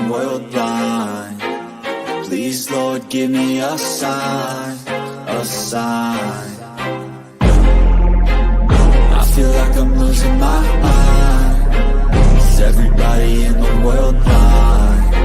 world blind. Please, Lord, give me a sign, a sign. I feel like I'm losing my mind. Is everybody in the world blind?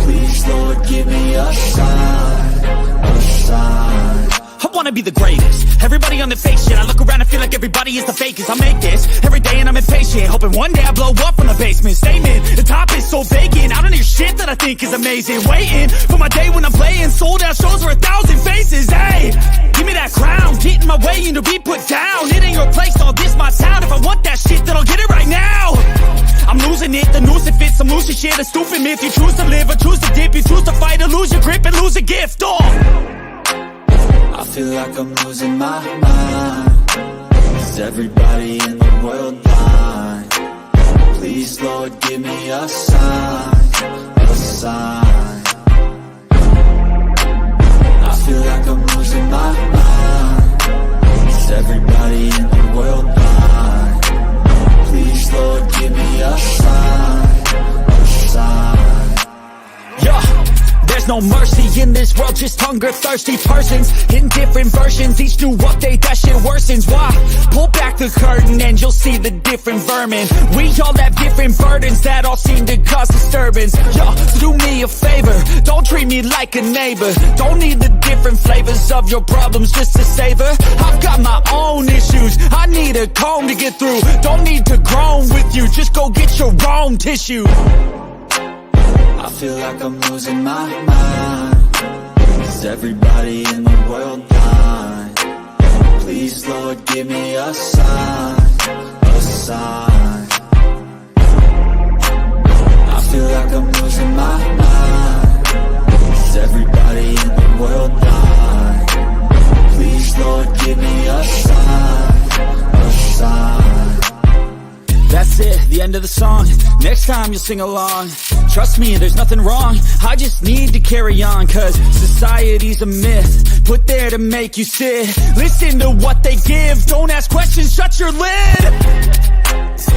Please, Lord, give me a sign, a sign. I wanna be the greatest. Everybody on the fake shit. I look around and feel like everybody is the fakest. I make this every day and I'm impatient, hoping one day I blow up from the basement. Statement, the top is so vacant. I don't hear shit that I think is amazing. Waiting for my day when I'm playing sold out shows for 1,000 faces. Hey, give me that crown, get in my way and to be put down. It ain't your place, all this my town. If I want that shit, then I'll get it right now. I'm losing it, the noose it fits. I'm losing shit, a stupid myth. You choose to live or choose to dip. You choose to fight or lose your grip and lose a gift. I feel like I'm losing my mind. Is everybody in the world blind? Please, Lord, give me a sign, a sign. I feel like I'm losing my mind. Is everybody in the world blind? Please, Lord, give me a sign, a sign. Yeah. There's no mercy in this world, just hunger-thirsty persons in different versions. Each new update, that shit worsens. Why? Pull back the curtain and you'll see the different vermin. We all have different burdens that all seem to cause disturbance. Yo, do me a favor, don't treat me like a neighbor. Don't need the different flavors of your problems just to savor. I've got my own issues, I need a comb to get through. Don't need to groan with you, just go get your own tissue. I feel like I'm losing my mind. Is everybody in the world blind? Please, Lord, give me a sign, a sign. I feel like I'm losing my mind. Is everybody in the world blind? Please, Lord, give me a sign, a sign. That's it, the end of the song. Next time you'll sing along. Trust me, there's nothing wrong. I just need to carry on, cause society's a myth put there to make you sit. Listen to what they give. Don't ask questions, shut your lid.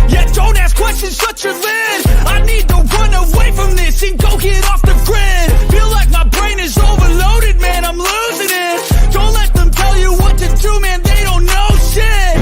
Yeah, don't ask questions, shut your lid. I need to run away from this and go get off the grid. Feel like my brain is overloaded, man, I'm losing it. Don't let them tell you what to do, man, they don't know shit.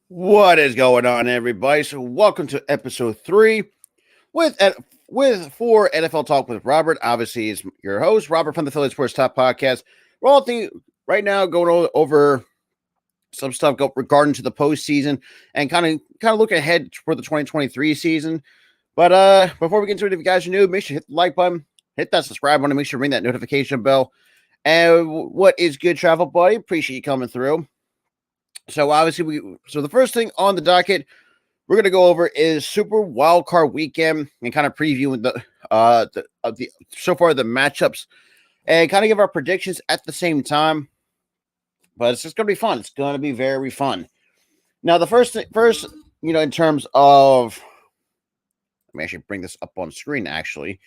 What is going on, everybody? So, welcome to episode 3 with for NFL Talk with Robert. Obviously, is your host, Robert from the Philly Sports Top Podcast. We're all right now going over some stuff regarding to the postseason and kind of look ahead for the 2023 season. But before we get into it, if you guys are new, make sure to hit the like button, hit that subscribe button, make sure to ring that notification bell. And what is good, travel buddy? Appreciate you coming through. So obviously, the first thing on the docket we're going to go over is Super Wildcard Weekend and kind of previewing the so far the matchups and kind of give our predictions at the same time. But it's just going to be fun. It's going to be very fun. Now, the first, in terms of, let me actually bring this up on screen. Actually,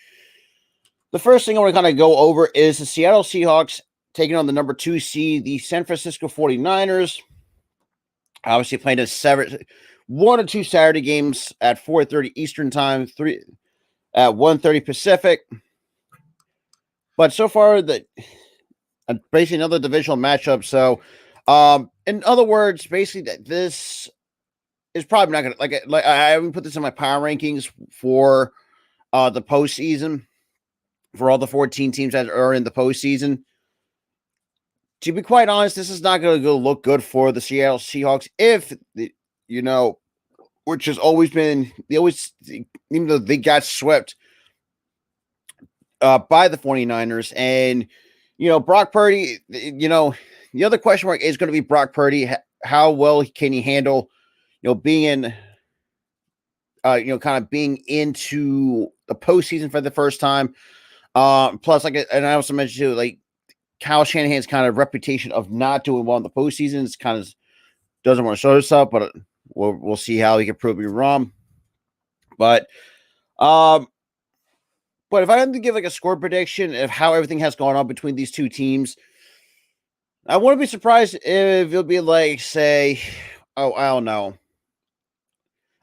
the first thing I want to kind of go over is the Seattle Seahawks taking on the number 2 seed, the San Francisco 49ers. Obviously playing one or two Saturday games at 4:30 Eastern time, 3 at 1:30 Pacific. But so far, basically another divisional matchup. So, in other words, basically this is probably not going to like I haven't put this in my power rankings for the postseason for all the 14 teams that are in the postseason. To be quite honest, this is not going to look good for the Seattle Seahawks if which has always been even though they got swept by the 49ers and Brock Purdy, the other question mark is going to be Brock Purdy. How well can he handle being kind of being into the postseason for the first time. Plus, and I also mentioned too, like Kyle Shanahan's kind of reputation of not doing well in the postseason is kind of doesn't want to show himself, but we'll see how he can prove me wrong. But if I had to give like a score prediction of how everything has gone on between these two teams, I wouldn't be surprised if it'll be like, say, I don't know.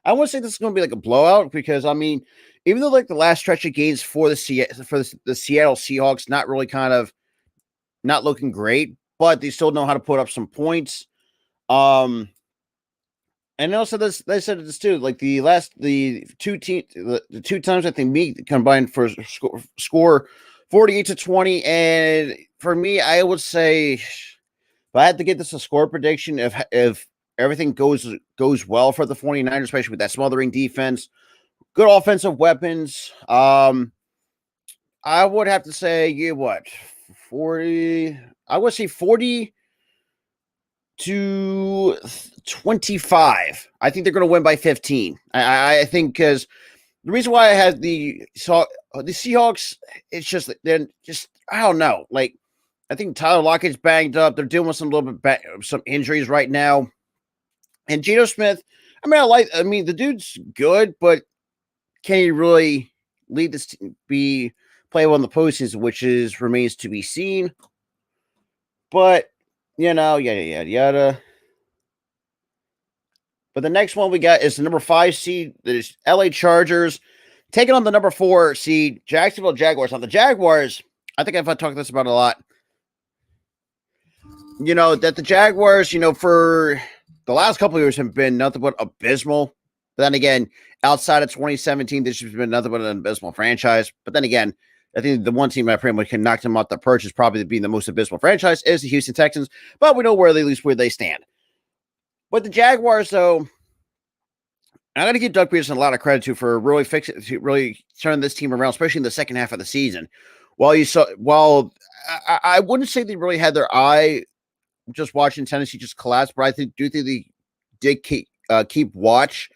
I wouldn't say this is going to be like a blowout because, I mean, even though like the last stretch of games for the Seattle Seahawks not looking great, but they still know how to put up some points. And also they said this too, like the two times I think me combined for score 48-20, and for me, I would say if I had to get this a score prediction, if everything goes well for the 49ers, especially with that smothering defense, good offensive weapons. I would have to say, 40. I would say 40-25. I think they're going to win by 15. I think because the reason why I had the Seahawks, it's just they're just I don't know. Like I think Tyler Lockett's banged up. They're dealing with some injuries right now. And Geno Smith, I mean, the dude's good, but can he really lead this team, play well in the postseason, which remains to be seen. But, yada, yada, yada. But the next one we got is the number 5 seed. There's LA Chargers taking on the number 4 seed, Jacksonville Jaguars. Now, the Jaguars, I think I've talked this about a lot. That the Jaguars, for the last couple of years have been nothing but abysmal. But then again, outside of 2017, this has been nothing but an abysmal franchise. But then again, I think the one team I pretty much can knock them off the perch is probably being the most abysmal franchise is the Houston Texans. But we know at least where they stand. But the Jaguars, though, I'm going to give Doug Peterson a lot of credit for really turning this team around, especially in the second half of the season. While I wouldn't say they really had their eye just watching Tennessee just collapse, but I think they did keep watch.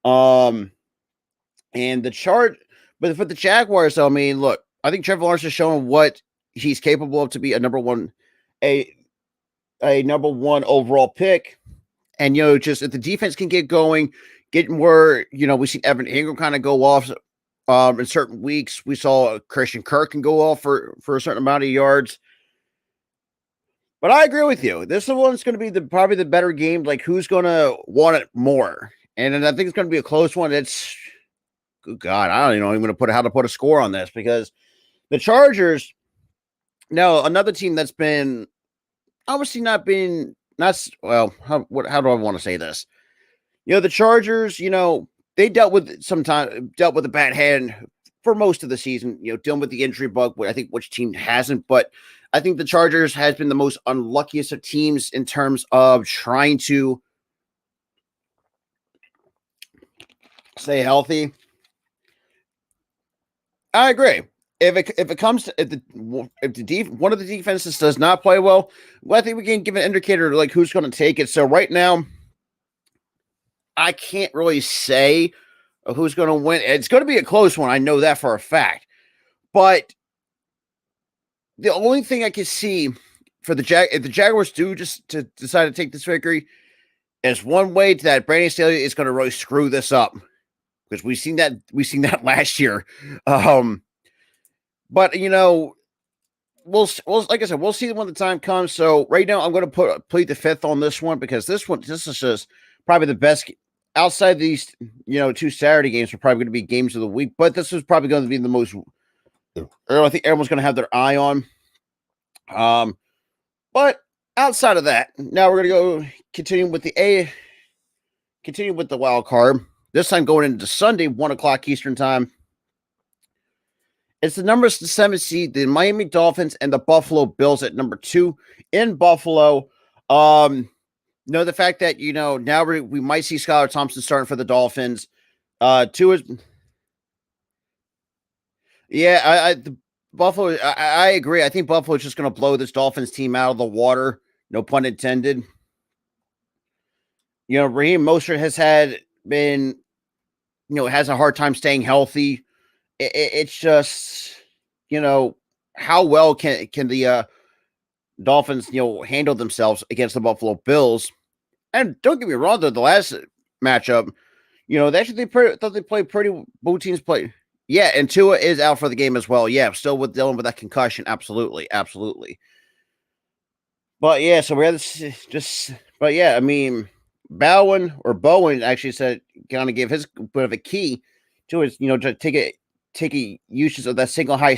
And but for the Jaguars, I mean, look, I think Trevor Lawrence has shown what he's capable of to be a number one overall pick. And just if the defense can get going, get more, we've seen Evan Ingram kind of go off in certain weeks. We saw Christian Kirk can go off for a certain amount of yards. But I agree with you. This one's going to be probably the better game. Like, who's going to want it more? And I think it's going to be a close one. It's, good God, I don't even know how to put a score on this because the Chargers, another team that's been obviously how do I want to say this? The Chargers, they dealt with a bad hand for most of the season, dealing with the injury bug. I think which team hasn't, but I think the Chargers has been the most unluckiest of teams in terms of trying to stay healthy. I agree. If it comes to one of the defenses does not play well, I think we can give an indicator like who's going to take it. So right now, I can't really say who's going to win. It's going to be a close one. I know that for a fact. But the only thing I can see for if the Jaguars do just to decide to take this victory is one way that Brandon Staley is going to really screw this up because we've seen that last year. But we'll like I said, we'll see when the time comes. So right now, I'm going to plead the fifth on this one because this is just probably the best outside these 2 Saturday games are probably going to be games of the week. But this is probably going to be the most I think everyone's going to have their eye on. But outside of that, now we're going to go continue with the wild card. This time going into Sunday, 1:00 Eastern time. It's the number 7 seed, the Miami Dolphins, and the Buffalo Bills at number 2 in Buffalo. The fact that now we might see Skylar Thompson starting for the Dolphins. 2 is, the Buffalo. I agree. I think Buffalo is just going to blow this Dolphins team out of the water. No pun intended. Raheem Mostert has has a hard time staying healthy. It's just, how well can the Dolphins, handle themselves against the Buffalo Bills? And don't get me wrong, though, the last matchup, they played pretty. Both teams played. Yeah, and Tua is out for the game as well. Yeah, still dealing with that concussion. Absolutely. But yeah, so we had but yeah, I mean, Bowen actually said, kind of gave his bit of a key to his, to take a usage of that single high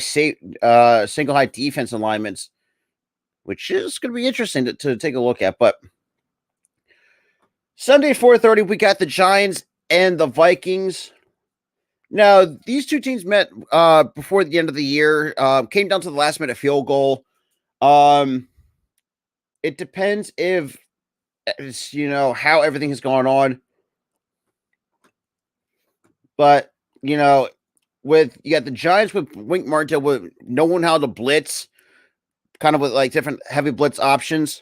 defense alignments, which is going to be interesting to take a look at. But Sunday 4:30, we got the Giants and the Vikings. Now, these two teams met before the end of the year, came down to the last minute field goal. It depends if, how everything has gone on. But, you got the Giants with Wink Martindale with knowing how to blitz, kind of with like different heavy blitz options.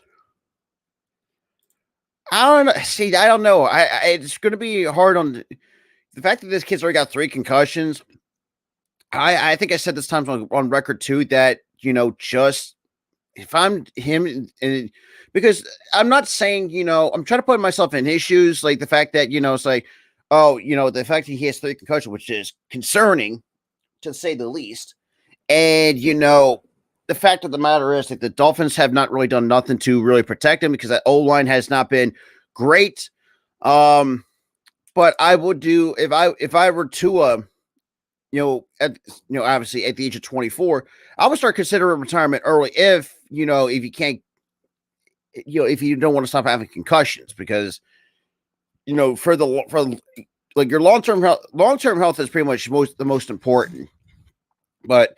I don't know. See, I don't know. It's going to be hard on the fact that this kid's already got 3 concussions. I think I said this time on record too that, just if I'm him, and because I'm not saying, I'm trying to put myself in his shoes, like the fact that, it's like, the fact that he has 3 concussions, which is concerning to say the least. And, the fact of the matter is that the Dolphins have not really done nothing to really protect him because that O-line has not been great. But I would do if I were Tua, obviously at the age of 24, I would start considering retirement early if you can't, if you don't want to stop having concussions, because for like your long-term health is pretty much the most important. But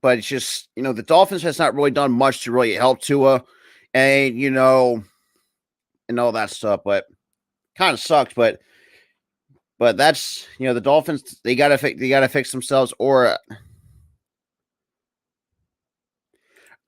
but it's just, the Dolphins has not really done much to really help Tua, and and all that stuff, but kind of sucks. But that's, the Dolphins, they gotta fix themselves, or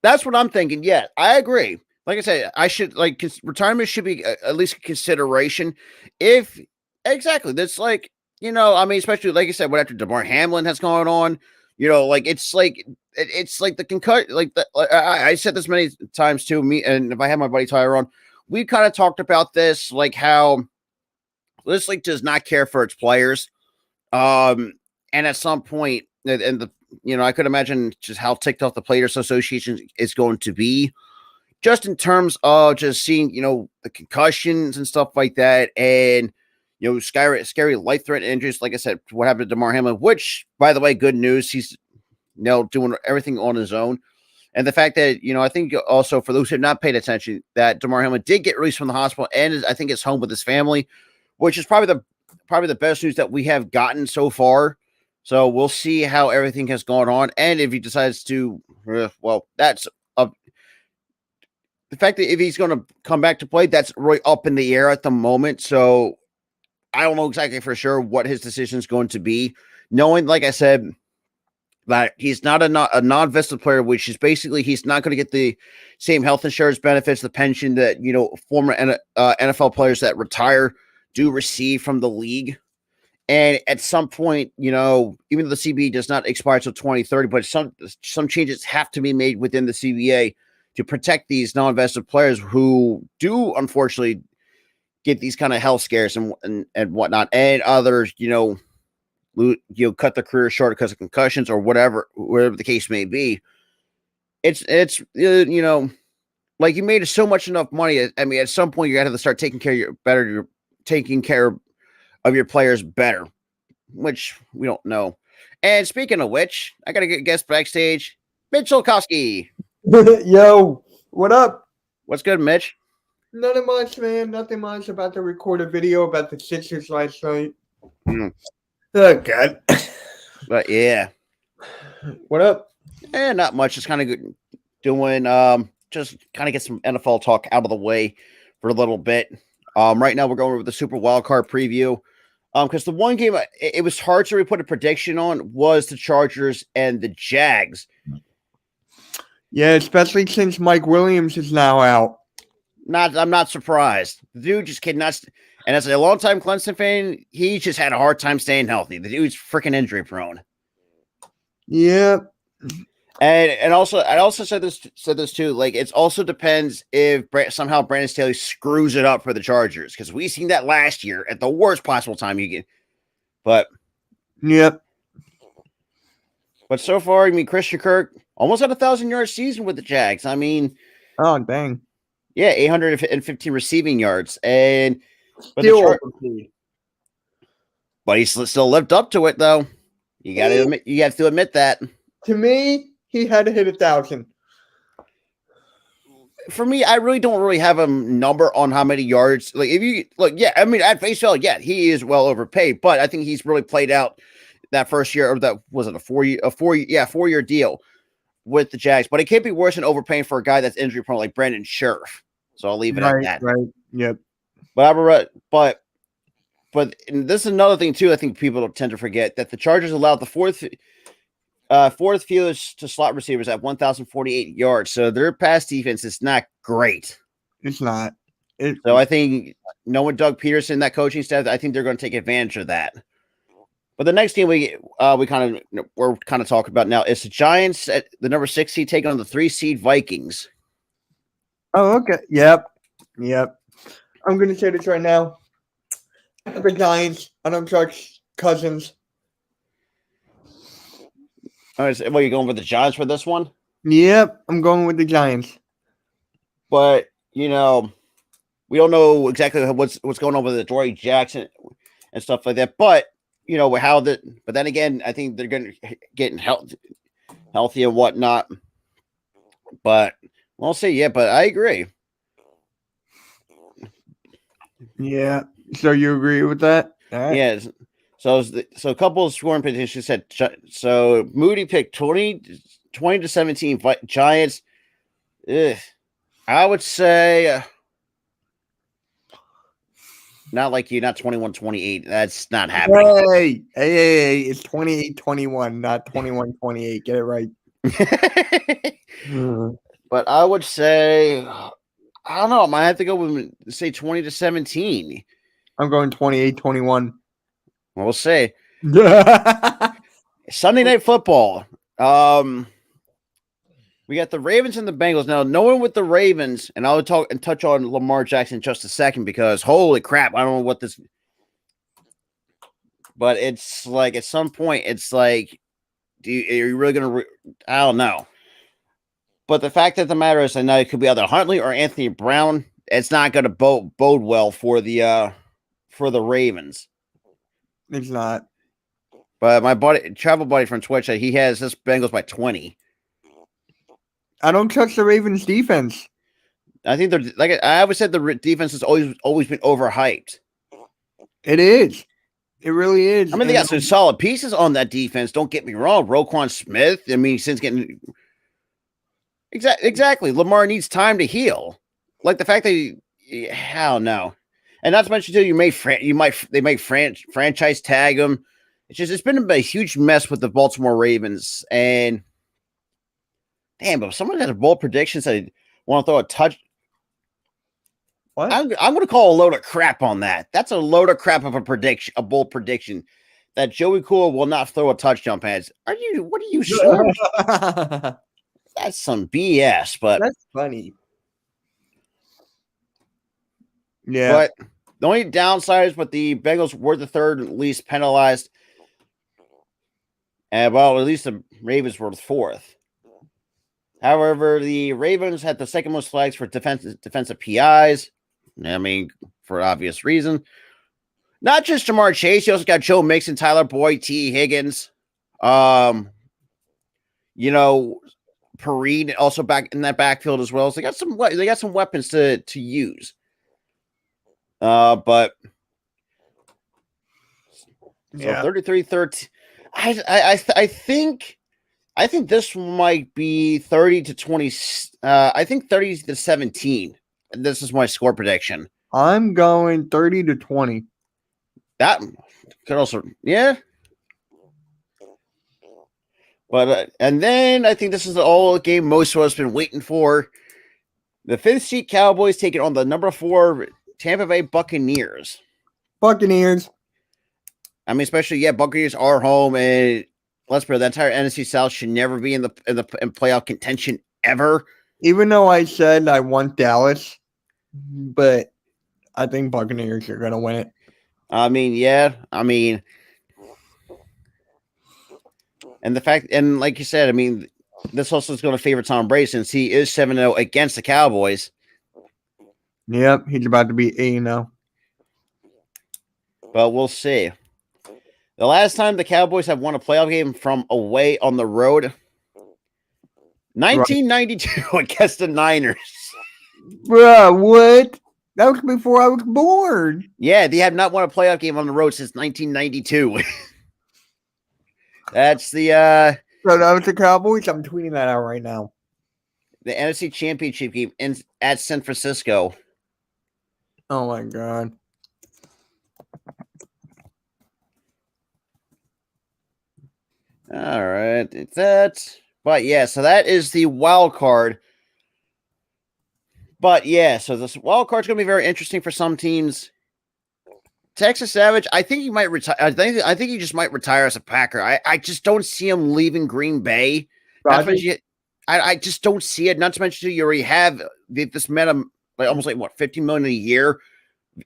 that's what I'm thinking. Yeah, I agree. Like I said, I should retirement should be at least a consideration. If exactly, that's like, I mean, especially like I said, what after DeMar Hamlin has gone on, it's like the concussion, I said this many times too. Me, and if I had my buddy Tyler on, we kind of talked about this, like how this league does not care for its players. And at some point, and I could imagine just how ticked off the Players Association is going to be, just in terms of just seeing, the concussions and stuff like that, and scary life-threatening injuries. Like I said, what happened to DeMar Hamlin, which, by the way, good news, he's doing everything on his own. And the fact that, I think also for those who have not paid attention, that DeMar Hamlin did get released from the hospital and I think is home with his family, which is probably the best news that we have gotten so far. So we'll see how everything has gone on, and if he decides to, that's up. The fact that if he's going to come back to play, that's really up in the air at the moment. So I don't know exactly for sure what his decision is going to be. Knowing, like I said, that he's not a non-vested player, which is basically he's not going to get the same health insurance benefits, the pension that former NFL players that retire do receive from the league. And at some point, even though the CBA does not expire until 2030, but some changes have to be made within the CBA to protect these non-vested players who do unfortunately get these kind of health scares and whatnot, and others, cut their career short because of concussions or whatever the case may be. It's like you made so much enough money. I mean, at some point you got to start taking care of your players better, which we don't know. And speaking of which, I got a good guest backstage, Mitch Olkowski. Yo, what up? What's good, Mitch? Nothing much, man. Nothing much. About to record a video about the Sixers last night. Mm. Oh, God. But yeah, What up? not much. Just kind of doing, just kind of get some NFL talk out of the way for a little bit. Right now we're going over the Super Wildcard preview. Because the one game it was hard to really put a prediction on was the Chargers and the Jags. Yeah, especially since Mike Williams is now out. I'm not surprised. The dude just cannot. And as a longtime Clemson fan, he just had a hard time staying healthy. The dude's freaking injury prone. Yeah. And also, I also said this too. Like, it also depends if somehow Brandon Staley screws it up for the Chargers, because we seen that last year at the worst possible time you get. But Yep. But so far, I mean, Christian Kirk almost had 1,000-yard season with the Jags. I mean, Oh, dang. yeah, 815 receiving yards, but Still but he still lived up to it, though. You have to admit that. To me, he had to hit 1,000. For me, I really don't have a number on how many yards. Like, if you look, yeah, I mean, at face value, yeah, he is well overpaid, but I think he's really played out that first year, or that was it a 4-year deal with the Jags. But it can't be worse than overpaying for a guy that's injury prone like Brandon Scherf. So I'll leave it at that. Right. Yep. But this is another thing too. I think people tend to forget that the Chargers allowed the fourth fewest to slot receivers at 1,048 yards. So their pass defense is not great. It's not. So I think knowing Doug Peterson, that coaching staff, I think they're going to take advantage of that. But the next team we're kind of talking about now is the Giants at the number 6 seed taking on the 3 seed Vikings. Oh, okay. Yep. I'm going to say this right now. The Giants. I don't trust Cousins. All right, so, well, you're going with the Giants for this one? Yep. I'm going with the Giants. But, we don't know exactly what's going on with the Dory Jackson and stuff like that. But, but then again, I think they're going to get healthy and whatnot. But we'll see. Yeah, but I agree. Yeah. So you agree with that? Right. Yes. So a couple of scoring predictions said. So Moody picked 20-17 Giants. I would say not like you, not 21-28. That's not happening. Hey, it's 28-21, not 21-28. Get it right. But I would say, I don't know. I might have to go with, say, 20-17. I'm going 28-21. We'll see. Sunday Night Football. We got the Ravens and the Bengals. Now, knowing with the Ravens, and I'll touch on Lamar Jackson in just a second, because holy crap, I don't know what this. But it's like at some point, it's like, are you really going to? I don't know. But the fact of the matter is, I know it could be either Huntley or Anthony Brown. It's not going to bode well for the Ravens. It's not. But my travel buddy from Twitch, he has this Bengals by 20. I don't trust the Ravens defense. I think they're like I always said, the defense has always been overhyped. It is. It really is. I mean, they got some solid pieces on that defense. Don't get me wrong. Roquan Smith. I mean, since getting exactly, Lamar needs time to heal. Like the fact that hell no, and not to mention too, they might franchise tag him. It's been a huge mess with the Baltimore Ravens. And damn, but if someone has a bold prediction, say want to throw a touch. What? I'm going to call a load of crap on that. That's a load of crap of a prediction, a bold prediction that Joey Cool will not throw a touchdown pass. What are you sure? That's some BS, but that's funny. Yeah. But the only downside is, the Bengals were the third least penalized. And well, at least the Ravens were the fourth. However, the Ravens had the second most flags for defensive PIs. I mean, for obvious reason. Not just Jamar Chase, you also got Joe Mixon, Tyler Boyd, T. Higgins. You know, Perine also back in that backfield as well. So they got some weapons to use. But so 33-13. I think this might be 30-20. I think 30-17. This is my score prediction. I'm going 30-20. That could also, yeah. But and then I think this is the all game most of us been waiting for. The 5th seed Cowboys taking on the number 4 Tampa Bay Buccaneers. Buccaneers. I mean, especially Buccaneers are home, and let's put it, the entire NFC South should never be in playoff contention ever. Even though I said I want Dallas, but I think Buccaneers are gonna win it. I mean, yeah. I mean, and the fact, and like you said, I mean, this also is going to favor Tom Brady since he is 7-0 against the Cowboys. Yep, he's about to be 8-0. But we'll see. The last time the Cowboys have won a playoff game from away on the road, 1992 against the Niners. Bruh, what? That was before I was born. Yeah, they have not won a playoff game on the road since 1992. That's the So that was the Cowboys. I'm tweeting that out right now. The NFC Championship game at San Francisco. Oh my god. All right, but yeah, so that is the wild card. But yeah, so this wild card's going to be very interesting for some teams. Texas Savage, I think he might retire. I think he just might retire as a Packer. I just don't see him leaving Green Bay. I just don't see it. Not to mention, you already have this man like almost like what $50 million a year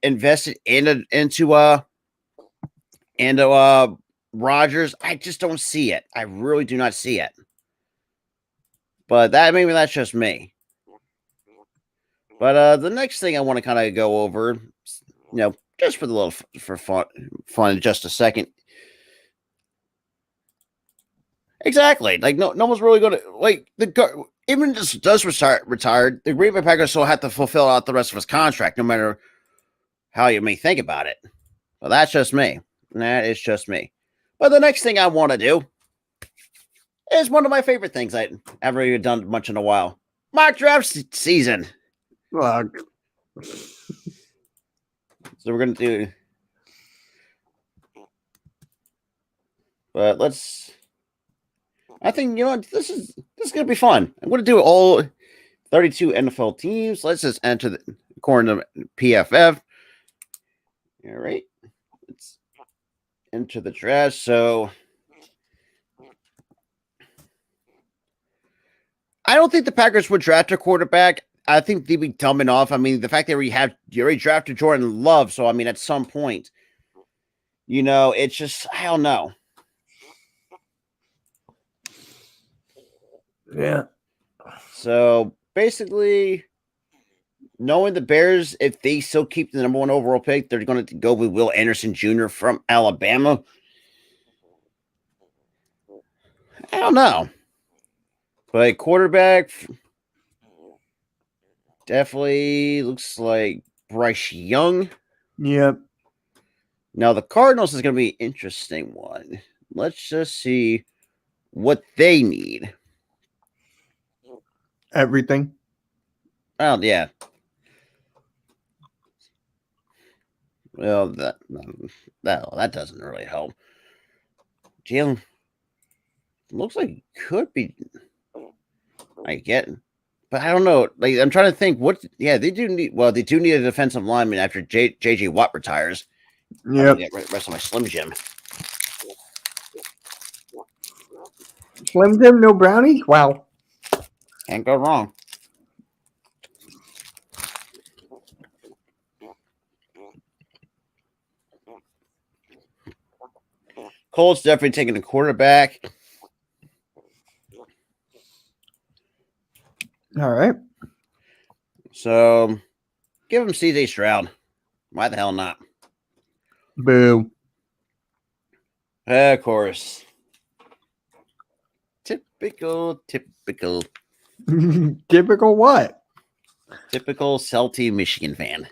invested into Rodgers. I just don't see it. I really do not see it. But maybe that's just me. But the next thing I want to kind of go over, just for the little for fun, just a second. Exactly. Like no one's really going to like even just does retired. The Green Bay Packers still have to fulfill out the rest of his contract, no matter how you may think about it. Well, that's just me. That is just me. But the next thing I want to do is one of my favorite things I haven't really done much in a while. Mock draft season. Look. So we're going to do. But I think, this is going to be fun. I'm going to do all 32 NFL teams. Let's just enter according to PFF. All right. Let's enter the draft. So I don't think the Packers would draft a quarterback. I think they'd be dumb enough. I mean, the fact that you already drafted Jordan Love. So, I mean, at some point, it's just, I don't know. Yeah. So basically, knowing the Bears, if they still keep the number 1 overall pick, they're going to go with Will Anderson Jr. from Alabama. I don't know. But quarterback definitely looks like Bryce Young. Yep. Now, the Cardinals is going to be an interesting one. Let's just see what they need. Everything. Oh, yeah. Well, that doesn't really help. Jalen looks like could be. I get it. But I don't know. Like, I'm trying to think they do need. Well, they do need a defensive lineman after JJ Watt retires. Yep. Rest of my Slim Jim. Slim Jim, no brownies? Wow. Can't go wrong. Colts definitely taking a quarterback. All right. So give him CJ Stroud. Why the hell not? Boo. Of course. Typical. Typical what? Typical salty Michigan fan.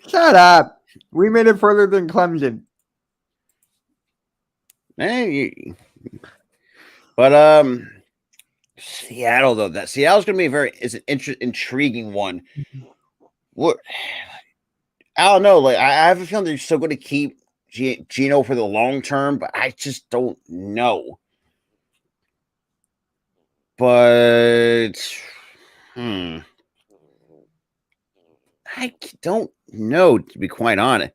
Shut up. We made it further than Clemson. But Seattle though, that Seattle's going to be an intriguing one. What I don't know. Like I have a feeling they're still going to keep Gino for the long term, but I just don't know. But I don't know, to be quite honest.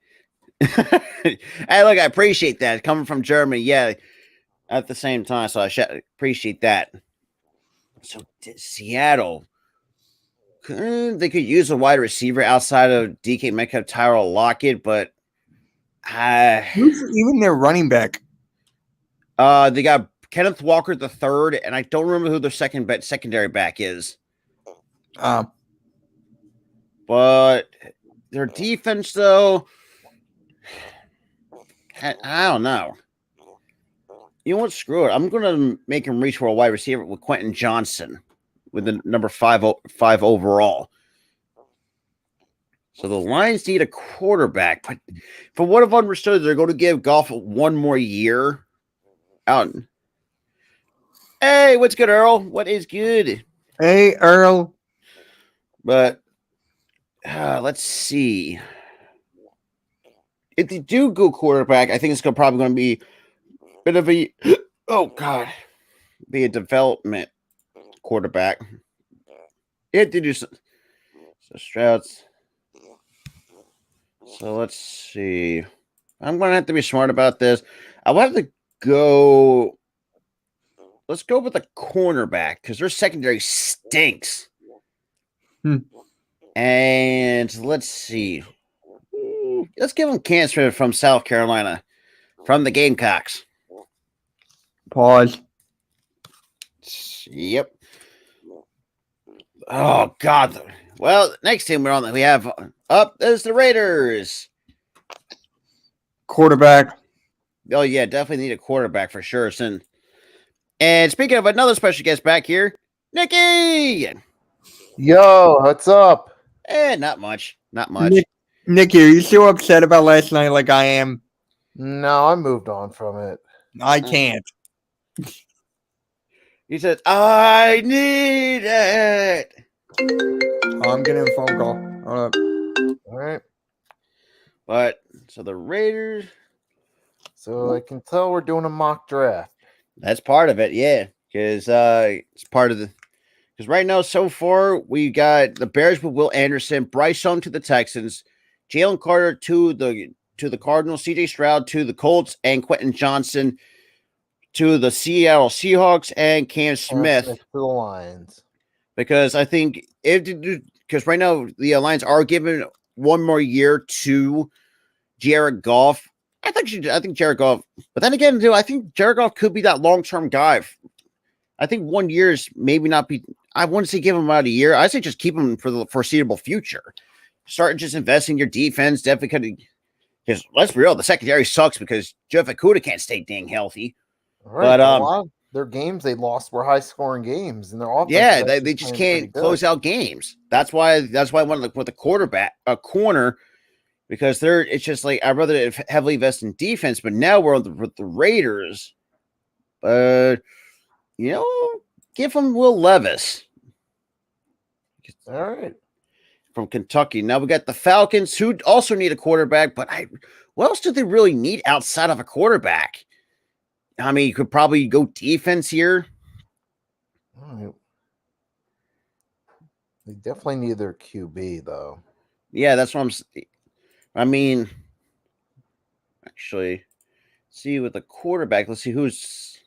I appreciate that coming from Germany. Yeah, at the same time, so I appreciate that. So Seattle, they could use a wide receiver outside of DK Metcalf, Tyrell Lockett, but Who's even their running back? they got Kenneth Walker the third, and I don't remember who their secondary back is. But their defense, though, I don't know. You know what? Screw it. I'm going to make him reach for a wide receiver with Quentin Johnson with the number 5 overall. So the Lions need a quarterback. But from what I've understood, they're going to give Goff one more year. Out. Hey, what's good, Earl? What is good? Hey, Earl. But let's see. If they do go quarterback, I think it's probably going to be a bit of a be a development quarterback. It did do so Stroud's. So let's see. I'm going to have to be smart about this. I will have to go. Let's go with a cornerback because their secondary stinks. And let's see. Let's give them Cam Smith from South Carolina, from the Gamecocks. Pause. Yep. Oh God. Well, next team we have up is the Raiders. Quarterback. Oh yeah, definitely need a quarterback for sure. And speaking of another special guest back here, Nikki. Yo, what's up? Not much. Not much. Nicky, are you still upset about last night like I am? No, I moved on from it. I can't. He says, I need it. Oh, I'm getting a phone call. Hold up. All right. But so the Raiders. So I can tell we're doing a mock draft. That's part of it, yeah. Because it's part of because right now, so far, we got the Bears with Will Anderson, Bryce Young to the Texans, Jalen Carter to the Cardinals, CJ Stroud to the Colts, and Quentin Johnson to the Seattle Seahawks, and Cam Smith to the Lions. Because I think because right now the Lions are giving one more year to Jared Goff. I think Jared Goff, but then again, I think Jared Goff could be that long-term guy. I think 1 year is maybe not be. I wouldn't say give him about a year. I say just keep him for the foreseeable future. Start just investing in your defense. Definitely, because let's be real, the secondary sucks because Jeff Okudah can't stay dang healthy. Right, but a lot of their games they lost were high-scoring games, and their offense. Yeah, they just can't close out games. That's why I wanted to with a corner. Because it's just like I'd rather heavily invest in defense, but now we're with the Raiders. Give them Will Levis. All right. From Kentucky. Now we got the Falcons, who also need a quarterback, but what else do they really need outside of a quarterback? I mean, you could probably go defense here. All right. They definitely need their QB, though. Yeah, that's what I'm saying. I mean, actually, see with the quarterback, let's see who's.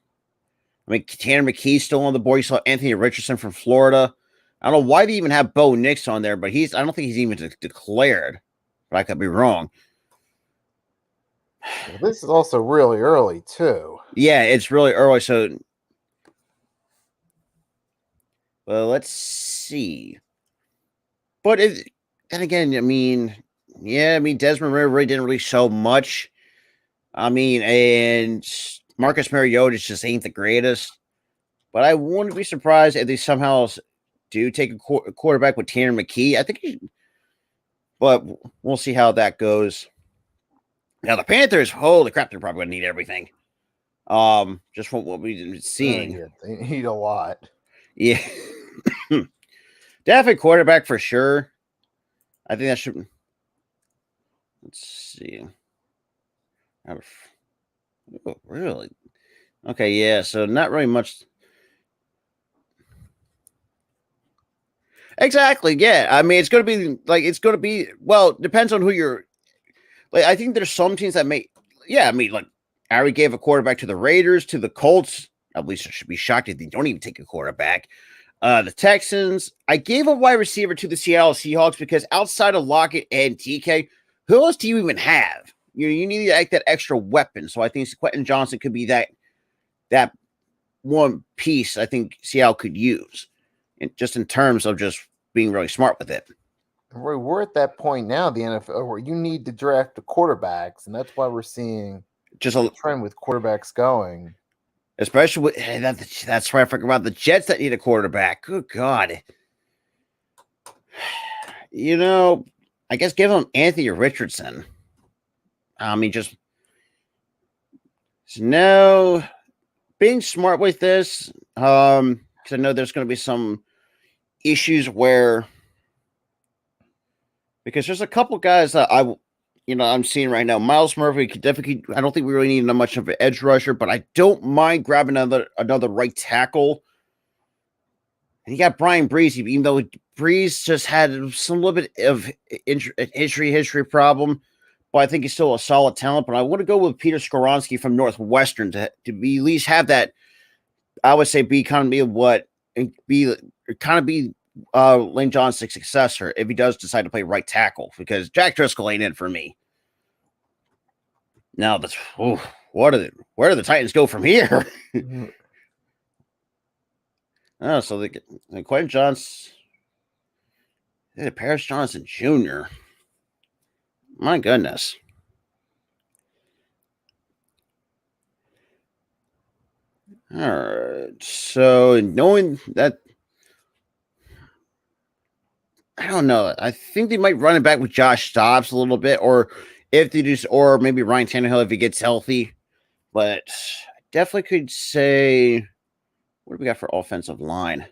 I mean, Tanner McKee's still on the board. You saw Anthony Richardson from Florida. I don't know why they even have Bo Nix on there, but I don't think he's even declared. But I could be wrong. Well, this is also really early, too. Yeah, it's really early. So, well, let's see. But then again, I mean. Yeah, I mean, Desmond Ridder really didn't really show much. I mean, and Marcus Mariota just ain't the greatest. but I wouldn't be surprised if they somehow do take a quarterback with Tanner McKee. I think, but we'll see how that goes. Now the Panthers, holy crap, they're probably going to need everything. Just from what we've been seeing, Yeah, they need a lot. yeah. Definitely quarterback for sure. I think that should. Let's see. Oh, really? Okay, yeah. So not really much. Exactly. Yeah. I mean, it's going to be. Well, depends on who you're. Like, I think there's some teams that may. Yeah. I mean, like, I already gave a quarterback to the Raiders, to the Colts. At least I should be shocked if they don't even take a quarterback. The Texans. I gave a wide receiver to the Seattle Seahawks because outside of Lockett and TK, who else do you even have? You need like that extra weapon. So I think Quentin Johnson could be that one piece I think Seattle could use, just in terms of just being really smart with it. Roy, we're at that point now, the NFL, where you need to draft the quarterbacks, and that's why we're seeing Just a trend with quarterbacks going. Especially with that's why I forgot about the Jets that need a quarterback. Good God. I guess give them Anthony Richardson. I mean, just no being smart with this. Because I know there's going to be some issues because there's a couple guys that I'm seeing right now. Miles Murphy could definitely. I don't think we really need much of an edge rusher, but I don't mind grabbing another right tackle. And you got Brian Breeze, even though Breeze just had some little bit of history problem, but I think he's still a solid talent. But I want to go with Peter Skoronski from Northwestern to be at least have that. I would say be Lane Johnson's successor if he does decide to play right tackle, because Jack Driscoll ain't in for me. Now where do the Titans go from here? So they get Quentin Johnson, Paris Johnson Jr. My goodness. All right. So knowing that, I don't know. I think they might run it back with Josh Dobbs a little bit, or if they do, or maybe Ryan Tannehill if he gets healthy. But I definitely could say, what do we got for offensive line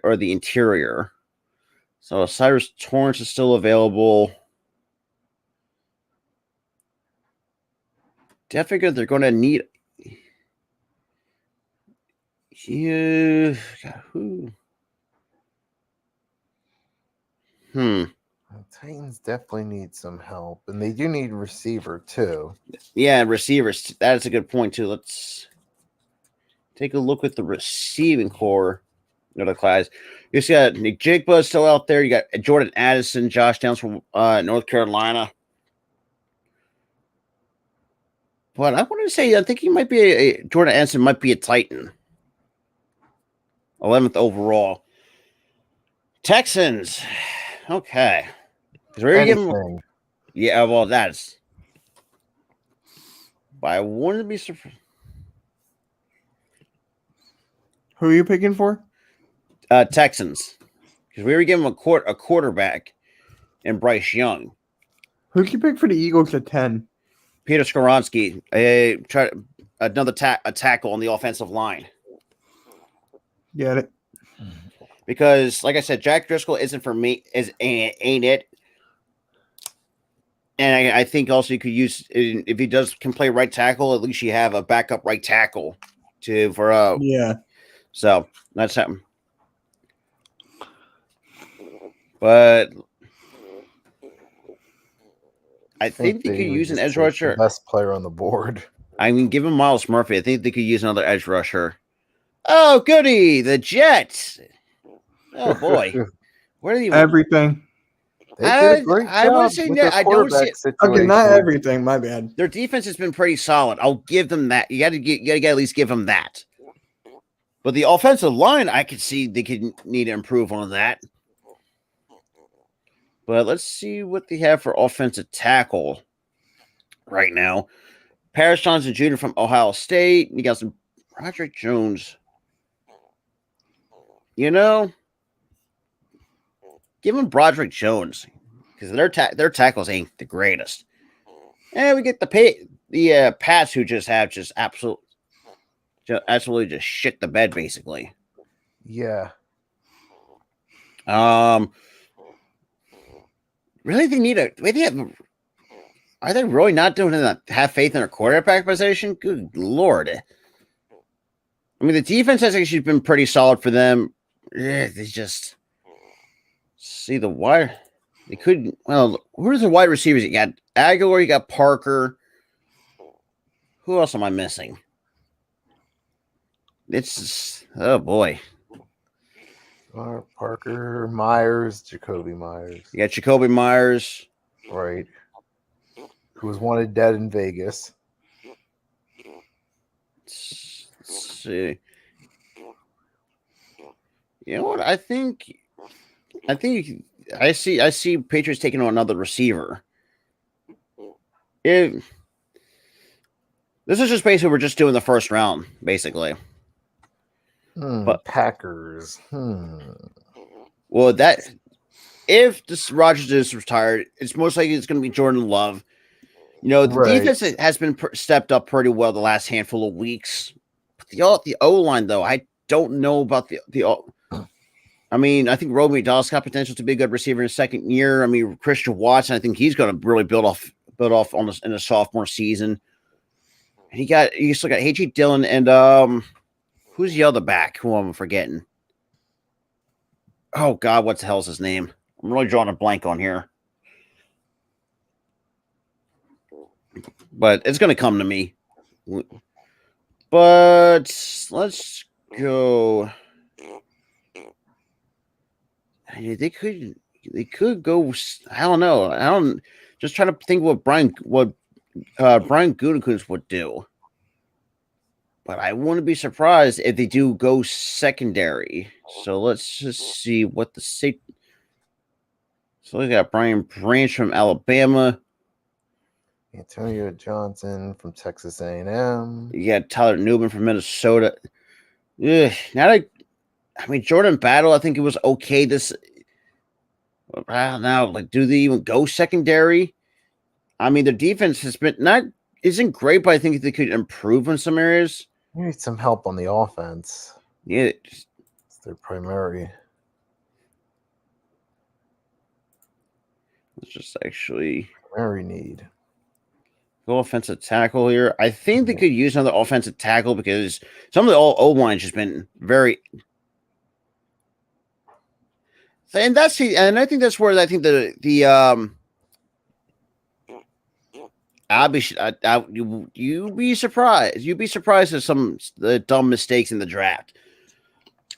or the interior? So Cyrus Torrance is still available. Definitely they're going to need. Who? The Titans definitely need some help, and they do need a receiver too. Yeah, receivers. That is a good point too. Let's take a look at the receiving core of the class. You got Nick Jigba still out there. You got Jordan Addison, Josh Downs from North Carolina. But I want to say, I think he might be Jordan Addison might be a Titan. 11th overall. Texans. Okay. Yeah, well, that's. But I wouldn't be surprised. Who are you picking for? Texans. Because we were giving him a quarterback and Bryce Young. Who'd you pick for the Eagles at 10? Peter Skoronski. Try another tackle on the offensive line. Get it. Because, like I said, Jack Driscoll isn't for me, ain't it? And I think also you could use, if he can play right tackle, at least you have a backup right tackle yeah. So that's something. But I think they could use an edge rusher. Best player on the board. I mean, give him Miles Murphy. I think they could use another edge rusher. Oh, goody, the Jets. Oh boy, where are you? Everything. I would say that I don't see. Okay, not everything. My bad. Their defense has been pretty solid. I'll give them that. You got to at least give them that. But the offensive line, I could see they could need to improve on that. But let's see what they have for offensive tackle right now. Paris Johnson Jr. from Ohio State. You got some Roderick Jones. You know, give him Broderick Jones because their tackles ain't the greatest. And we get the Pats who just have absolutely just shit the bed basically. Yeah. Really, are they really not doing that? Have faith in their quarterback position? Good Lord. I mean, the defense has actually been pretty solid for them. Yeah, they just see the wide. They could. Well, who's the wide receivers? You got Aguilar, you got Parker. Who else am I missing? It's oh boy. Parker, Myers, Jacoby Myers. You got Jacoby Myers. Right. Who was wanted dead in Vegas. Let's see. You know what? I think I see Patriots taking on another receiver. This is just basically we're just doing the first round, basically. But Packers. Well, if this Rodgers is retired, it's most likely it's going to be Jordan Love. You know, the defense has been stepped up pretty well the last handful of weeks. But the O line though, I don't know about the. I mean, I think Roby Dawes got potential to be a good receiver in his second year. I mean, Christian Watson, I think he's going to really build off in a sophomore season. And you still got H.G. Dillon and who's the other back? Who I'm forgetting? Oh God, what the hell's his name? I'm really drawing a blank on here. But it's going to come to me. But let's go. They could go. I don't know. Just trying to think what Brian Gutekunst would do. But I wouldn't be surprised if they do go secondary. So let's just see what the state. So we got Brian Branch from Alabama. Antonio Johnson from Texas A&M. You got Tyler Newman from Minnesota. Ugh, I mean, Jordan Battle, I think it was okay. I don't know. Like, do they even go secondary? I mean, their defense isn't great, but I think they could improve in some areas. You need some help on the offense. Yeah, It's their primary. let's just actually Primary need. go offensive tackle here. I think they could use another offensive tackle because some of the O-line's just been very. And I think that's where I think you'd be surprised. You'd be surprised at some the dumb mistakes in the draft.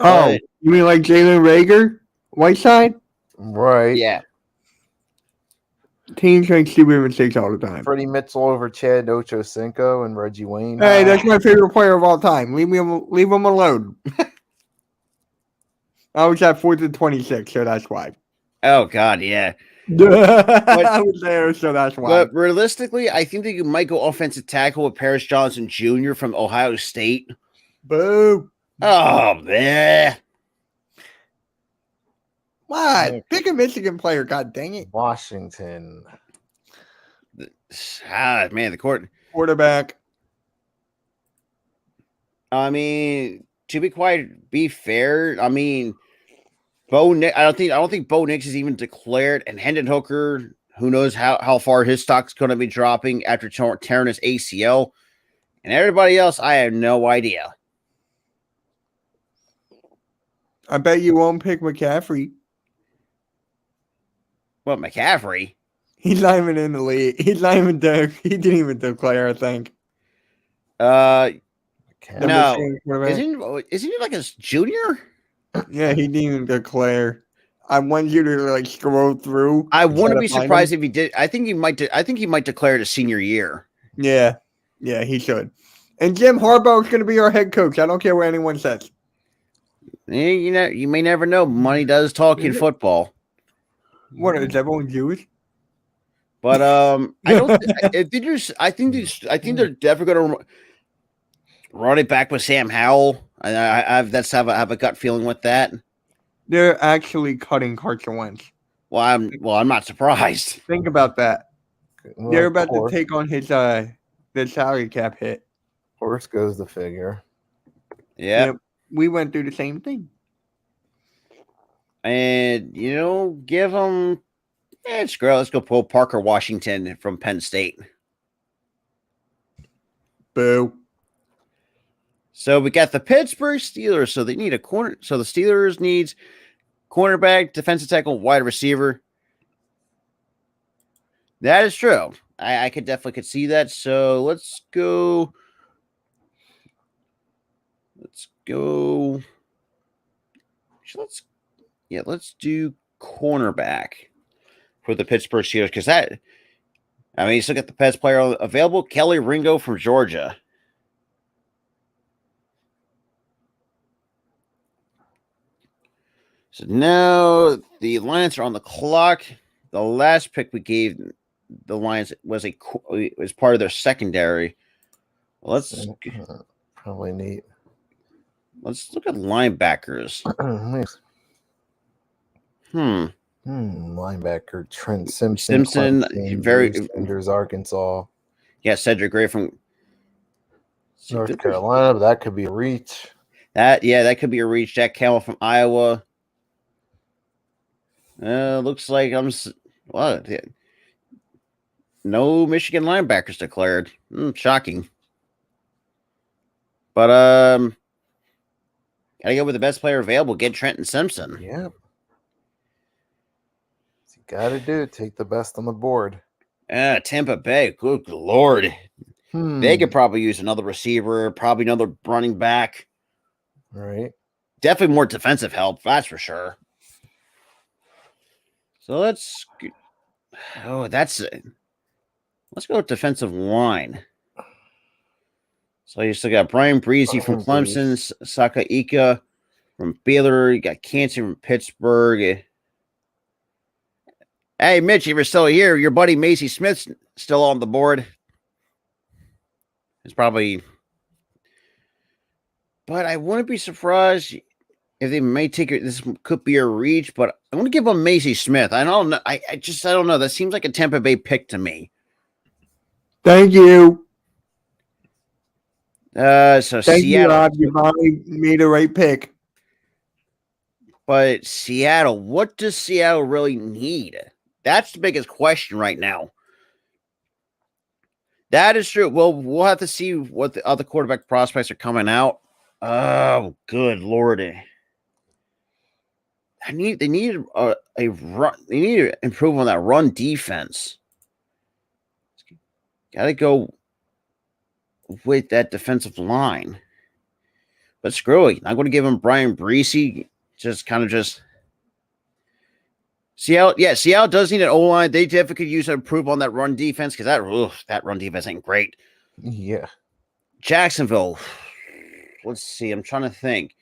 Oh, you mean like Jalen Rager, Whiteside? Right. Yeah. Teams make stupid mistakes all the time. Freddie Mitchell over Chad Ochocinco and Reggie Wayne. Hey, that's my favorite player of all time. Leave him alone. I was at 4th and 26, so that's why. Oh God, yeah. I was there, so that's why. But realistically, I think that you might go offensive tackle with Paris Johnson Jr. from Ohio State. Boo! Oh man. What? Pick a Michigan player, god dang it. Washington. Man, the court. Quarterback. I mean, to be fair, I mean, I don't think Bo Nix is even declared, and Hendon Hooker, who knows how far his stock's going to be dropping after tearing his ACL, and everybody else, I have no idea. I bet you won't pick McCaffrey. What, McCaffrey? He's not even in the league. He didn't even declare, I think. No. Isn't Isn't he like a junior? Yeah, he didn't even declare. I want you to scroll through. I wouldn't be surprised if he did. I think he might declare it a senior year. Yeah, he should. And Jim Harbaugh is going to be our head coach. I don't care what anyone says. You may never know. Money does talk in football. What is everyone Jewish? But I don't. I think they're definitely going to. Run it back with Sam Howell. I have a gut feeling with that. They're actually cutting Carson Wentz. Well, I'm not surprised. Think about that. Well, They're about to course, take on his the salary cap hit. course goes the figure. Yeah. Yep. We went through the same thing. And give him screw it, let's go pull Parker Washington from Penn State. Boo. So we got the Pittsburgh Steelers. So they need a corner. So the Steelers needs cornerback, defensive tackle, wide receiver. That is true. I could see that. So let's go. Let's do cornerback for the Pittsburgh Steelers because you still got the best player available, Kelly Ringo from Georgia. So now the Lions are on the clock. The last pick we gave the Lions was part of their secondary. Let's Probably neat. Let's look at linebackers. Linebacker Trent Simpson. Very Sanders, Arkansas. Yeah, Cedric Gray from North Carolina. But that could be a reach. That could be a reach. Jack Campbell from Iowa. Looks like no Michigan linebackers declared. Shocking. But gotta go with the best player available. Get Trenton Simpson. Yep. You gotta do. Take the best on the board. Tampa Bay. Good Lord. They could probably use another receiver, probably another running back. Right. Definitely more defensive help, that's for sure. So let's go with defensive line. So you still got Brian Breezy from Clemson, Saka Ika from Baylor, you got Cancer from Pittsburgh. Hey, Mitch, if you're still here, your buddy Macy Smith's still on the board. It's probably, but I wouldn't be surprised if they may take it. This could be a reach, but I want to give them Macy Smith. I don't know. I don't know. That seems like a Tampa Bay pick to me. Thank you. Thank Seattle. You, Rob. You finally made the right pick. But Seattle, what does Seattle really need? That's the biggest question right now. That is true. Well, we'll have to see what the other quarterback prospects are coming out. Oh, good Lord. They need a run. They need to improve on that run defense. Got to go with that defensive line. But screw it. I'm going to give him Brian Breezy. Seattle. Yeah, Seattle does need an O-line. They definitely could use to improve on that run defense because that run defense ain't great. Yeah. Jacksonville. Let's see. I'm trying to think.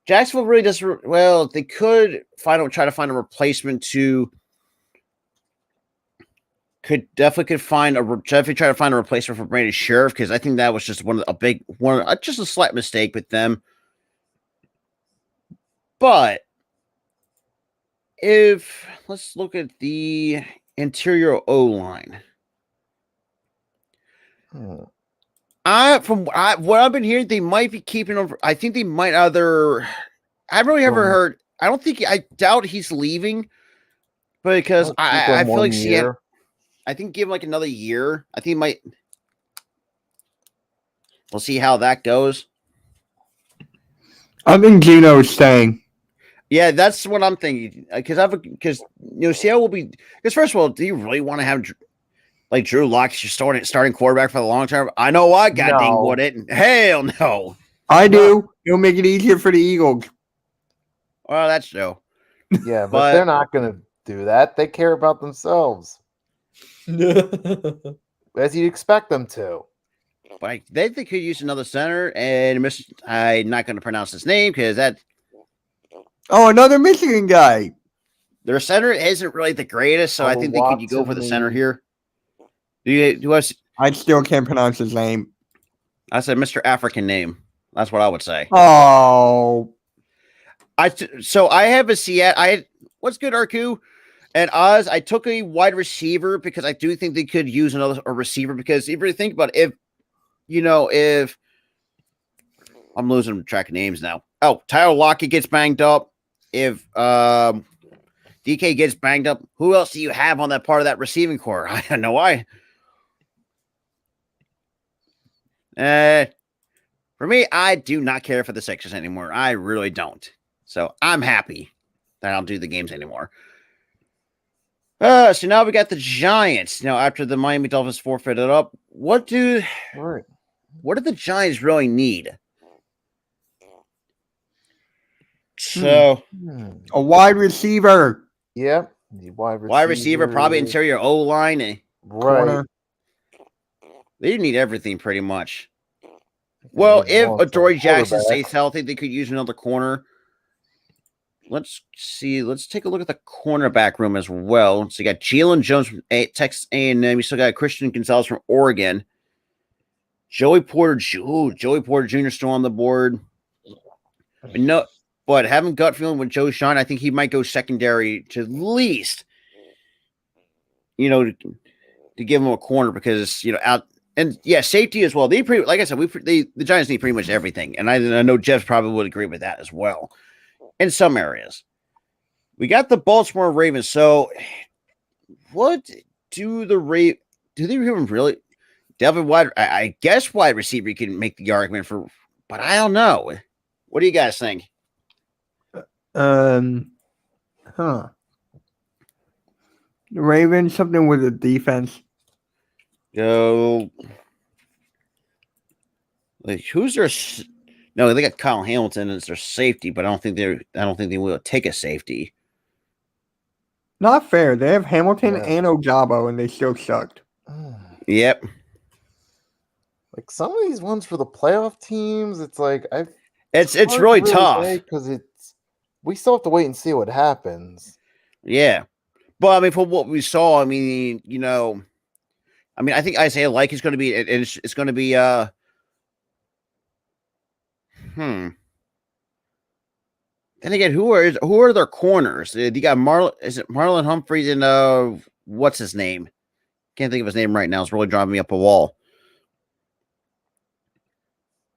Jacksonville really does well. They could try to find a replacement definitely try to find a replacement for Brandon Sheriff because I think that was just just a slight mistake with them. But let's look at the interior O line. From what I've been hearing, they might be keeping him. I think they might either. I've really never heard. I doubt he's leaving, because I feel like Seattle. I think give him like another year. I think he might. We'll see how that goes. I think Gino's staying. Yeah, that's what I'm thinking. Because Seattle will be. Because first of all, do you really want to have like Drew Lock as your starting quarterback for the long term? I know I got ding wouldn't. Hell no. I do. It'll make it easier for the Eagles. Well, that's true. Yeah, but they're not going to do that. They care about themselves. As you'd expect them to. But they could use another center, and I'm not going to pronounce his name because that. Oh, another Michigan guy. Their center isn't really the greatest, so I think they could go for the center here. I still can't pronounce his name. I said Mr. African name. That's what I would say. Oh, So I have a Seattle. What's good, Arku? And Oz, I took a wide receiver because I do think they could use a receiver. Because if you really think about it, if I'm losing track of names now. Oh, Tyler Lockett gets banged up. If DK gets banged up, who else do you have on that part of that receiving core? I don't know why. For me, I do not care for the Sixers anymore. I really don't. So I'm happy that I don't do the games anymore. So now we got the Giants. Now, after the Miami Dolphins forfeited up, what do the Giants really need? So a wide receiver. Yep. Wide receiver, probably interior O-line. Right. Corner. They need everything pretty much. Well, if Adoree Jackson stays healthy, they could use another corner. Let's see. Let's take a look at the cornerback room as well. So you got Jalen Jones from Texas A&M. You still got Christian Gonzalez from Oregon. Joey Porter Jr. still on the board. But having gut feeling with Joe Sean, I think he might go secondary to at least, to give him a corner because out. And yeah, safety as well. Like I said, the Giants need pretty much everything, and I know Jeff probably would agree with that as well. In some areas, we got the Baltimore Ravens. So, what do the Ravens? Do they even really? Devin wide? I guess wide receiver you can make the argument for, but I don't know. What do you guys think? The Ravens, something with the defense. Go. Like who's their? No, they got Kyle Hamilton as their safety, but I don't think they will take a safety. Not fair. They have Hamilton and Ojabo, and they still sucked. Yep. Like some of these ones for the playoff teams, it's like it's really tough because we still have to wait and see what happens. Yeah, but I mean, for what we saw, I think Isaiah Like is going to be, it's going to be, Then again, who are their corners? You got Marlon Humphreys and what's his name? Can't think of his name right now. It's really driving me up a wall.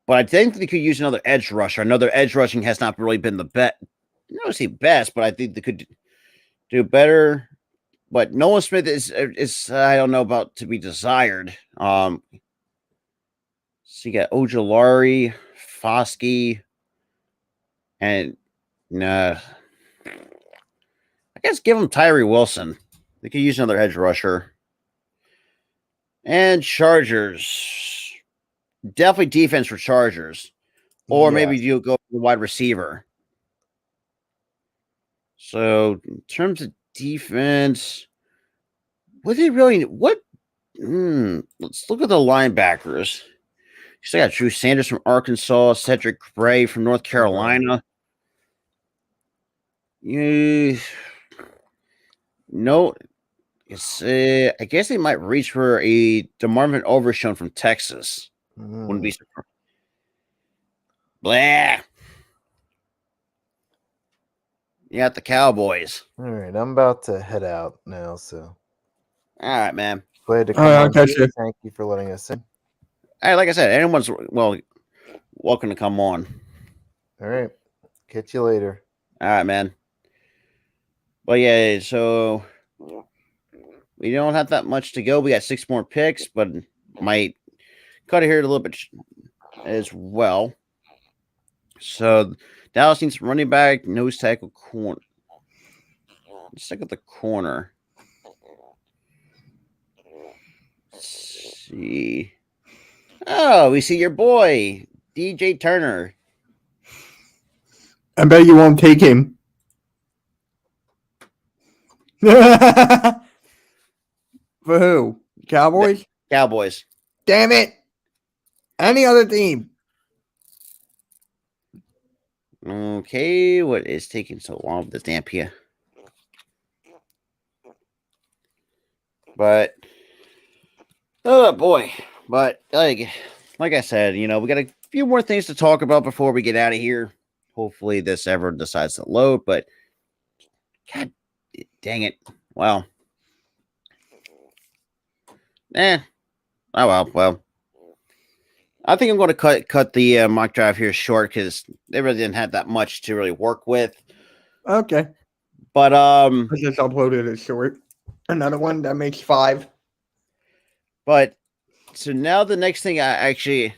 But I think they could use another edge rusher. Another edge rushing has not really been the best. I don't say best, but I think they could do better. But Nolan Smith is I don't know about to be desired. So you got Ojulari, Foskey, and I guess give him Tyree Wilson. They could use another edge rusher. And Chargers. Definitely defense for Chargers. Or maybe you'll go for wide receiver. So in terms of defense, let's look at the linebackers. You still got Drew Sanders from Arkansas, Cedric Gray from North Carolina. I guess they might reach for a DeMarvin Overshown from Texas. Wouldn't be surprised. Blah. You got the Cowboys. All right, I'm about to head out now, so. All right, man. Glad to come on. Thank you for letting us in. All right, like I said, anyone's welcome to come on. All right. Catch you later. All right, man. But yeah, so we don't have that much to go. We got 6 more picks, but might cut it here a little bit as well. So Dallas needs running back, nose tackle, corner. Let's look at the corner. Let's see. Oh, we see your boy, DJ Turner. I bet you won't take him. For who? Cowboys? Cowboys. Damn it. Any other team. Okay, what is taking so long with this damn here? But oh boy. But like like I said, we got a few more things to talk about before we get out of here. Hopefully, this ever decides to load, but God dang it. Well. Oh, well. I think I'm going to cut the mock drive here short because they really didn't have that much to really work with. Okay. But I just uploaded it short. Another one that makes 5. But so now the next thing I actually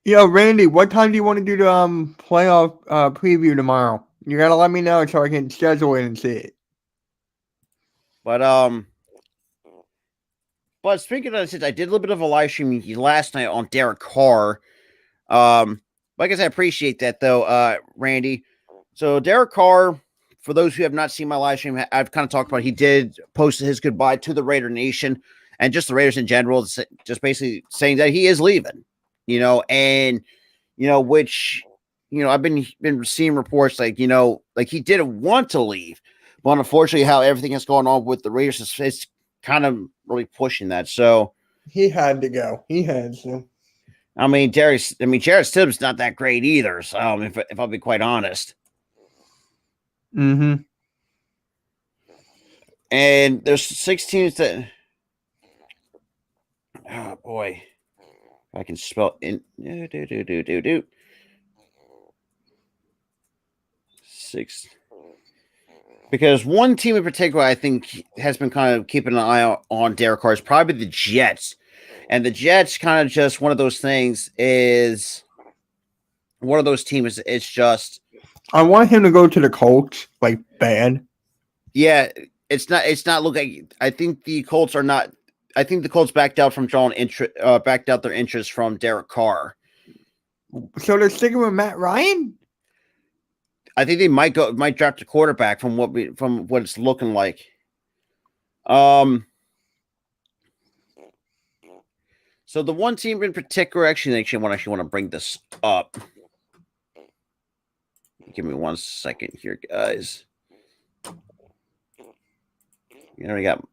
Yo, Randy, what time do you want to do the playoff preview tomorrow? You gotta let me know so I can schedule it and see it. But speaking of this, I did a little bit of a live stream last night on Derek Carr. Like I said, I appreciate that though, Randy. So Derek Carr, for those who have not seen my live stream, I've kind of talked about. He did post his goodbye to the Raider Nation and just the Raiders in general, just basically saying that he is leaving. Which I've been seeing reports like he didn't want to leave, but unfortunately, how everything is going on with the Raiders is kind of really pushing that. So he had to go. He had to. Jared Stibbs not that great either. So if I'll be quite honest. Mm-hmm. And there's 6 teams that. Oh boy, I can spell in. 6. Because one team in particular, I think, has been kind of keeping an eye on Derek Carr is probably the Jets. And the Jets kind of just one of those things is one of those teams. It's just. I want him to go to the Colts, like bad. Yeah, it's not looking. I think the Colts are not. I think the Colts backed out from backed out their interest from Derek Carr. So they're sticking with Matt Ryan? I think they might draft a quarterback from what it's looking like. So the one team in particular, I want to bring this up. Give me 1 second here, guys. We got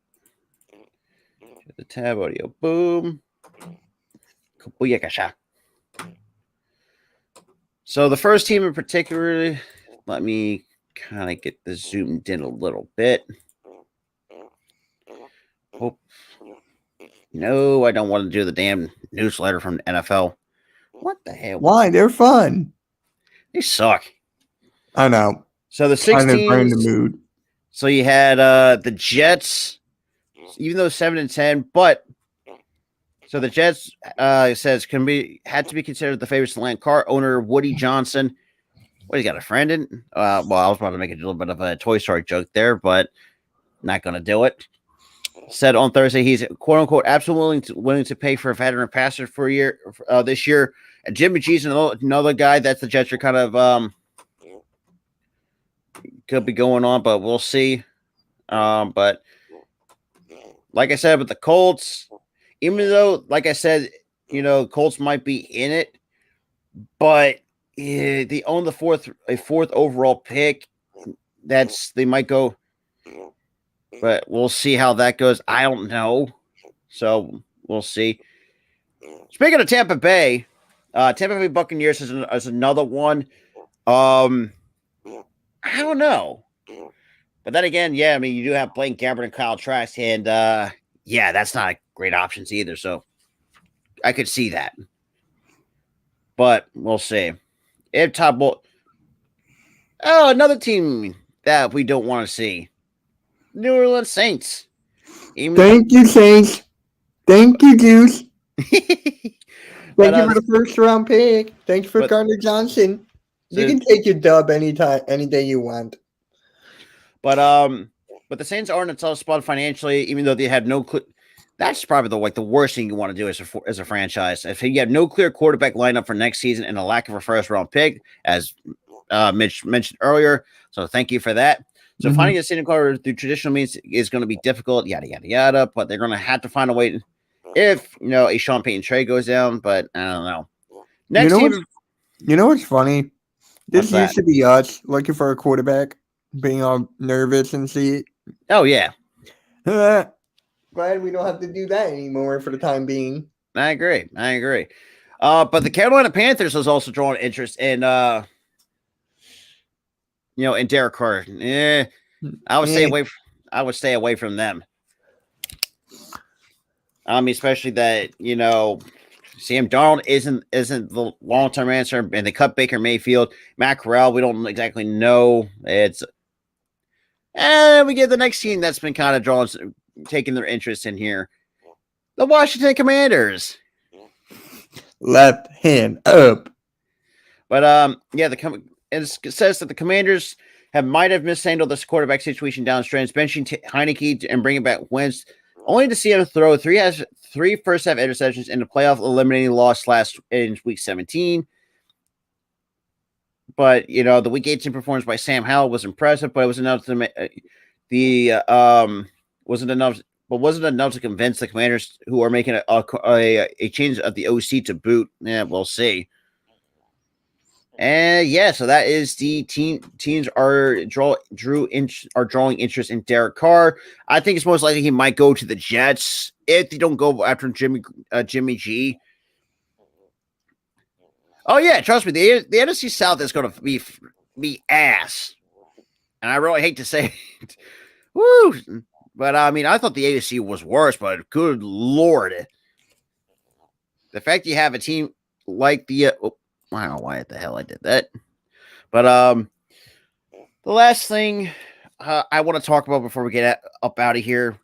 the tab audio. Boom. So the first team in particular, let me kind of get this zoomed in a little bit. Oh, no, I don't want to do the damn newsletter from the NFL. What the hell? Why? They're fun. They suck. I know. So the 6 Kind of bring teams. the mood. So you had the Jets, even though 7-10, but so the Jets says had to be considered the favorites to land. Carr owner Woody Johnson. What, he's got a friend in? Well, I was about to make a little bit of a Toy Story joke there, but not going to do it. Said on Thursday he's quote unquote absolutely willing to pay for a veteran passer for a year this year. And Jimmy G's another guy that's the Jets are kind of could be going on, but we'll see. But like I said, with the Colts, even though, like I said, Colts might be in it, but they own a fourth overall pick. They might go, but we'll see how that goes. I don't know, so we'll see. Speaking of Tampa Bay Buccaneers is another one. I don't know. But then again, yeah, you do have Blaine Gabbert and Kyle Trask, and that's not great options either. So I could see that. But we'll see. Another team that we don't want to see. New Orleans Saints. Thank you, Saints. Thank you, Juice. Thank you for the first round pick. Thank you for Gardner Johnson. You can take your dub anytime, any day you want. But the Saints are in a tough spot financially, even though they have no clue. That's probably the worst thing you want to do as a franchise. If you have no clear quarterback lineup for next season and a lack of a first round pick, as Mitch mentioned earlier. So thank you for that. So finding a starting quarterback through traditional means is going to be difficult, yada, yada, yada. But they're going to have to find a way if, a Sean Payton trade goes down. But I don't know. Next team. You know what's funny? This used to be us looking for a quarterback, being all nervous and see it. Oh, yeah. Glad we don't have to do that anymore for the time being. I agree. But the Carolina Panthers has also drawn interest in in Derek Carr. I would stay away. I would stay away from them. Especially that Sam Darnold isn't the long term answer, and they cut Baker Mayfield, Matt Corral. We don't exactly know. It's we get the next team that's been kind of taking their interest in here, the Washington Commanders. Left hand up. But it says that the Commanders might have mishandled this quarterback situation downstream, benching Heineke and bringing back Wentz, only to see him throw three first half interceptions in the playoff eliminating loss in week 17. But the week 18 performance by Sam Howell was impressive, but it was enough to wasn't enough to convince the Commanders, who are making a change of the OC to boot. Yeah, we'll see. And so that is the teams are drawing interest in Derek Carr. I think it's most likely he might go to the Jets if they don't go after Jimmy G. Oh yeah, trust me, the NFC South is going to be ass, and I really hate to say it. Woo! But I thought the AFC was worse, but good Lord, the fact you have a team like the I don't know why the hell I did that. But the last thing I want to talk about before we get up out of here,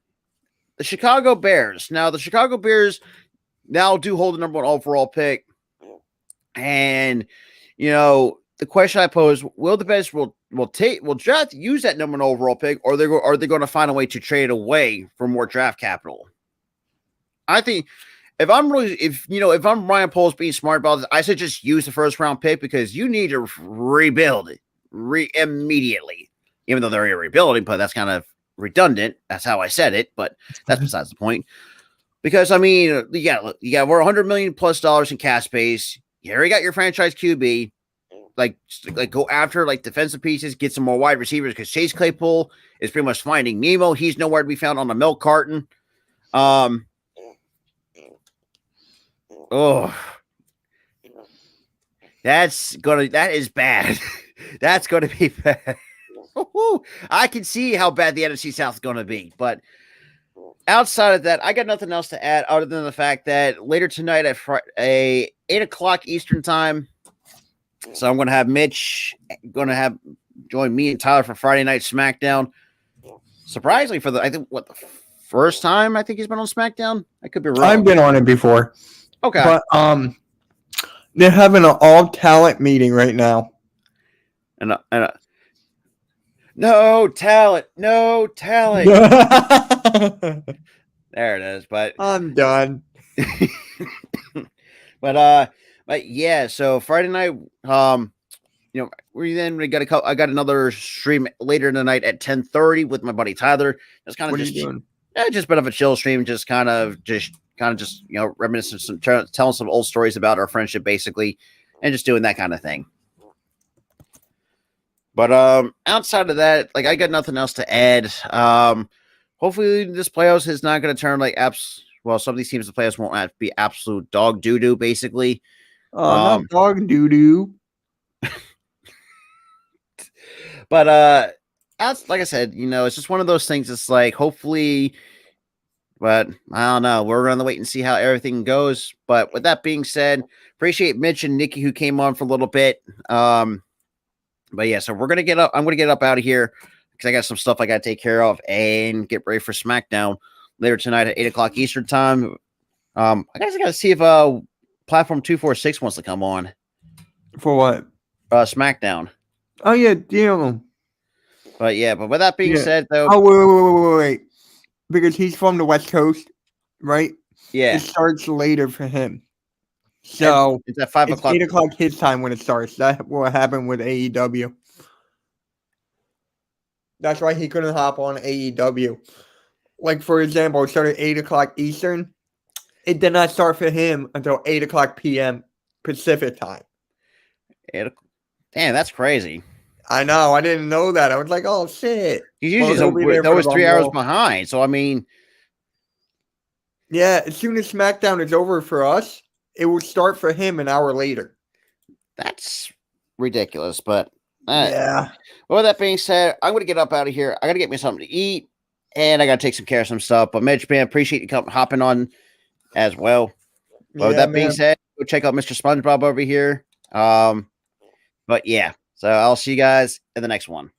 the Chicago Bears. Now, the Chicago Bears now do hold the number 1 overall pick. And, the question I pose, will the Bears will draft use that number 1 overall pick, or are they going to find a way to trade away for more draft capital? I think if I'm Ryan Poles being smart about this, I should just use the first round pick, because you need to rebuild it immediately. Even though they're already rebuilding, but that's kind of redundant. That's how I said it, but that's besides the point. Because you got over $100 million plus in cap space. You already got your franchise QB. Like go after defensive pieces, get some more wide receivers, because Chase Claypool is pretty much finding Nemo. He's nowhere to be found on the milk carton. That is bad. That's going to be bad. I can see how bad the NFC South is going to be, but outside of that, I got nothing else to add other than the fact that later tonight at 8 o'clock Eastern time, so I'm going to have Mitch join me and Tyler for Friday Night SmackDown. Surprisingly, for the first time I think he's been on SmackDown. I could be wrong. I've been on it before. Okay, but they're having an all talent meeting right now. And no talent. There it is. But I'm done. But yeah. So Friday night, I got another stream later in the night at 10:30 with my buddy Tyler. Just kind of doing? Just a bit of a chill stream. Just reminiscing, telling some old stories about our friendship, basically, and just doing that kind of thing. But outside of that, I got nothing else to add. Hopefully this playoffs is not going to turn some of these teams in the playoffs won't have to be absolute dog doo-doo, basically. Not dog doo-doo. But like I said, it's just one of those things. It's hopefully, but I don't know. We're going to wait and see how everything goes. But with that being said, appreciate Mitch and Nikki who came on for a little bit. But yeah, so we're going to get up. I'm going to get up out of here because I got some stuff I got to take care of and get ready for SmackDown later tonight at 8 o'clock Eastern time. I guess I got to see if Platform 246 wants to come on. For what? SmackDown. Oh, yeah, deal. But yeah, but with that being said, though. Oh, wait. Because he's from the West Coast, right? Yeah. It starts later for him. So it's at 5 o'clock. 8 o'clock his time when it starts. That will happen with AEW. That's why he couldn't hop on AEW. For example, it started 8 o'clock Eastern. It did not start for him until 8 o'clock p.m. Pacific time. Damn, that's crazy. I know. I didn't know that. I was like, oh shit. He's usually always 3 hours behind. So I mean, yeah. As soon as SmackDown is over for us, it will start for him an hour later. That's ridiculous. But yeah. Well, with that being said, I'm going to get up out of here. I got to get me something to eat, and I got to take some care of some stuff. But Mitch, man, appreciate you hopping on as well. But with that being said, go check out Mr. SpongeBob over here. But yeah, so I'll see you guys in the next one.